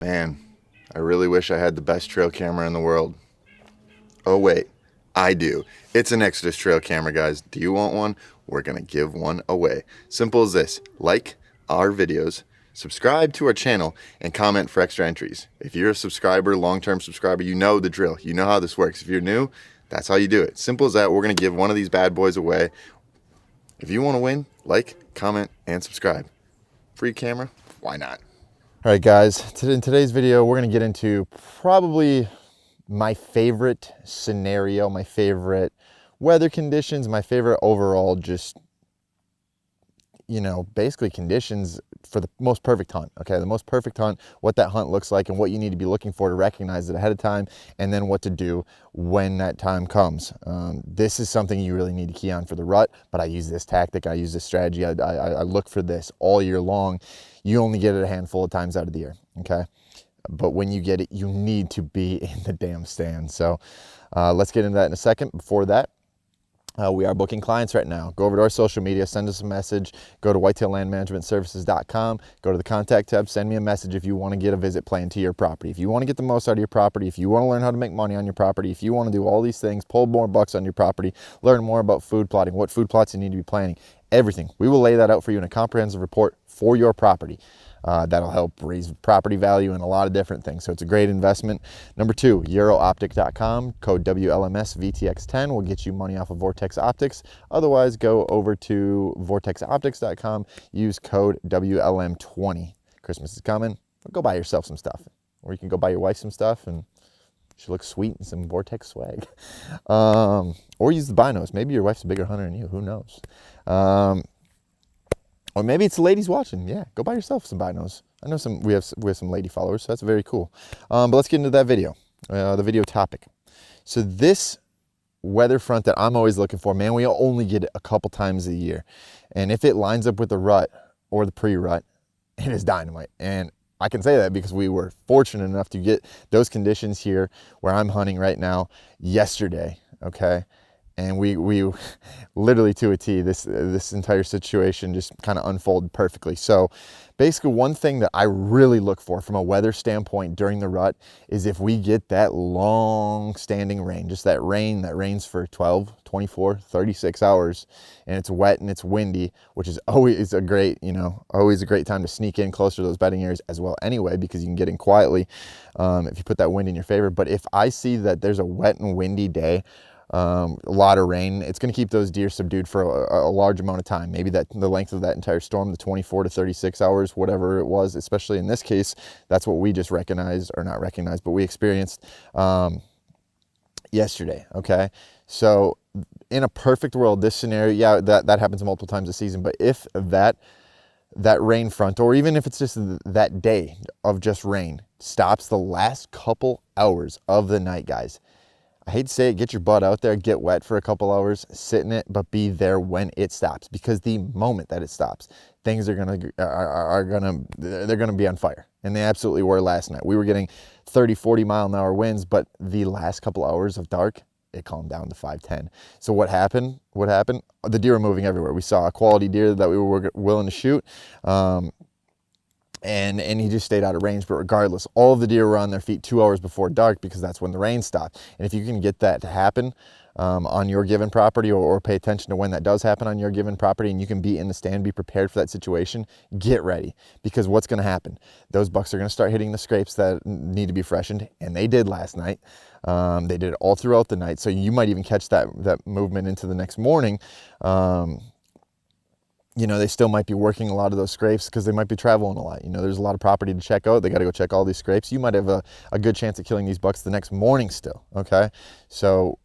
Man, I really wish I had the best trail camera in the world. Oh wait, I do. It's an Exodus trail camera, guys. Do you want one? We're gonna give one away. Simple as this. Like our videos, subscribe to our channel, and comment for extra entries. If you're a subscriber, long-term subscriber, you know the drill. You know how this works. If you're new, that's how you do it. Simple as that. We're gonna give one of these bad boys away. If you want to win, like, comment, and subscribe. Free camera? Why not? All right, guys, in today's video, we're going to get into probably my favorite scenario, my favorite weather conditions, my favorite overall just, basically conditions for the most perfect hunt, okay? The most perfect hunt, what that hunt looks like and what you need to be looking for to recognize it ahead of time, and then what to do when that time comes. This is something you really need to key on for the rut, but I use this tactic, I use this strategy, I look for this all year long. You only get it a handful of times out of the year, okay? But when you get it, you need to be in the damn stand. So let's get into that in a second. Before that, we are booking clients right now. Go over to our social media, send us a message, go to whitetaillandmanagementservices.com, go to the contact tab, send me a message if you want to get a visit planned to your property. If you want to get the most out of your property, if you want to learn how to make money on your property, if you want to do all these things, pull more bucks on your property, learn more about food plotting, what food plots you need to be planning, everything. We will lay that out for you in a comprehensive report for your property. That'll help raise property value and a lot of different things. So it's a great investment. Number two, eurooptic.com, code WLMSVTX10 will get you money off of Vortex Optics. Otherwise, go over to vortexoptics.com, use code WLM20. Christmas is coming. Go buy yourself some stuff. Or you can go buy your wife some stuff and she looks sweet in some Vortex swag. Or use the binos. Maybe your wife's a bigger hunter than you. Who knows? Or maybe it's the ladies watching. Yeah, go buy yourself some binos. I know we have some lady followers, so that's very cool. But let's get into that video, the video topic. So this weather front that I'm always looking for, man, we only get it a couple times a year. And if it lines up with the rut or the pre-rut, it is dynamite. And I can say that because we were fortunate enough to get those conditions here where I'm hunting right now yesterday, okay? And we literally to a T, this entire situation just kind of unfolded perfectly. So basically one thing that I really look for from a weather standpoint during the rut is if we get that long standing rain, just that rain that rains for 12, 24, 36 hours, and it's wet and it's windy, which is always a great, always a great time to sneak in closer to those bedding areas as well anyway, because you can get in quietly if you put that wind in your favor. But if I see that there's a wet and windy day, a lot of rain, it's going to keep those deer subdued for a large amount of time, maybe the length of that entire storm, the 24 to 36 hours, whatever it was. Especially in this case, that's what we just recognized, or not recognized, but we experienced yesterday. Okay, so in a perfect world, this scenario, yeah, that happens multiple times a season, but if that rain front, or even if it's just that day of just rain, stops the last couple hours of the night, guys, I hate to say it, get your butt out there, get wet for a couple hours, sit in it, but be there when it stops, because the moment that it stops, things they're gonna be on fire, and they absolutely were last night. We were getting 30, 40 mile an hour winds, but the last couple hours of dark, it calmed down to 5-10. So what happened? The deer were moving everywhere. We saw a quality deer that we were willing to shoot. And he just stayed out of range. But regardless, all of the deer were on their feet 2 hours before dark, because that's when the rain stopped. And if you can get that to happen on your given property, or pay attention to when that does happen on your given property, and you can be in the stand, be prepared for that situation, get ready. Because what's going to happen? Those bucks are going to start hitting the scrapes that need to be freshened, and they did last night. They did it all throughout the night. So you might even catch that movement into the next morning. They still might be working a lot of those scrapes because they might be traveling a lot. There's a lot of property to check out. They got to go check all these scrapes. You might have a good chance of killing these bucks the next morning still, okay? So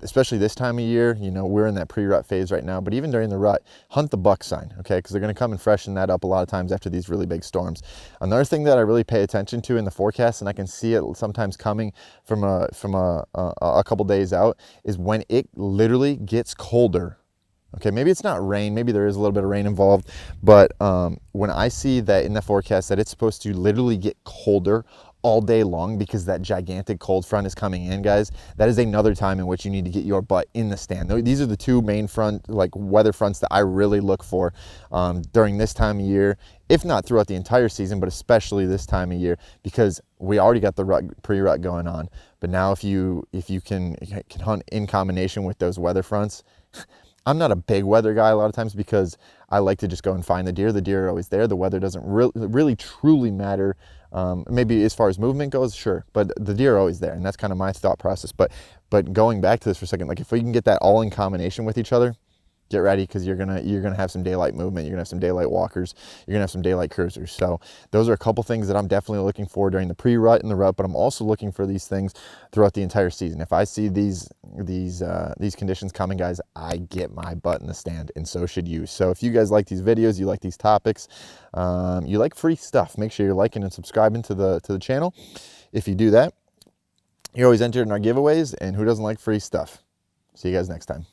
especially this time of year, we're in that pre-rut phase right now, but even during the rut, hunt the buck sign, okay? Because they're going to come and freshen that up a lot of times after these really big storms. Another thing that I really pay attention to in the forecast, and I can see it sometimes coming from a couple days out, is when it literally gets colder. Okay, maybe it's not rain, maybe there is a little bit of rain involved, but when I see that in the forecast that it's supposed to literally get colder all day long because that gigantic cold front is coming in, guys, that is another time in which you need to get your butt in the stand. These are the two main weather fronts that I really look for during this time of year, if not throughout the entire season, but especially this time of year, because we already got the pre-rut going on. But now if you can hunt in combination with those weather fronts, I'm not a big weather guy a lot of times because I like to just go and find the deer. The deer are always there. The weather doesn't really truly matter. Maybe as far as movement goes, sure, but the deer are always there, and that's kind of my thought process. But going back to this for a second, like if we can get that all in combination with each other, get ready, because you're gonna have some daylight movement. You're gonna have some daylight walkers. You're gonna have some daylight cruisers. So those are a couple things that I'm definitely looking for during the pre-rut and the rut. But I'm also looking for these things throughout the entire season. If I see these conditions coming, guys, I get my butt in the stand, and so should you. So if you guys like these videos, you like these topics, you like free stuff, make sure you're liking and subscribing to the channel. If you do that, you're always entered in our giveaways. And who doesn't like free stuff? See you guys next time.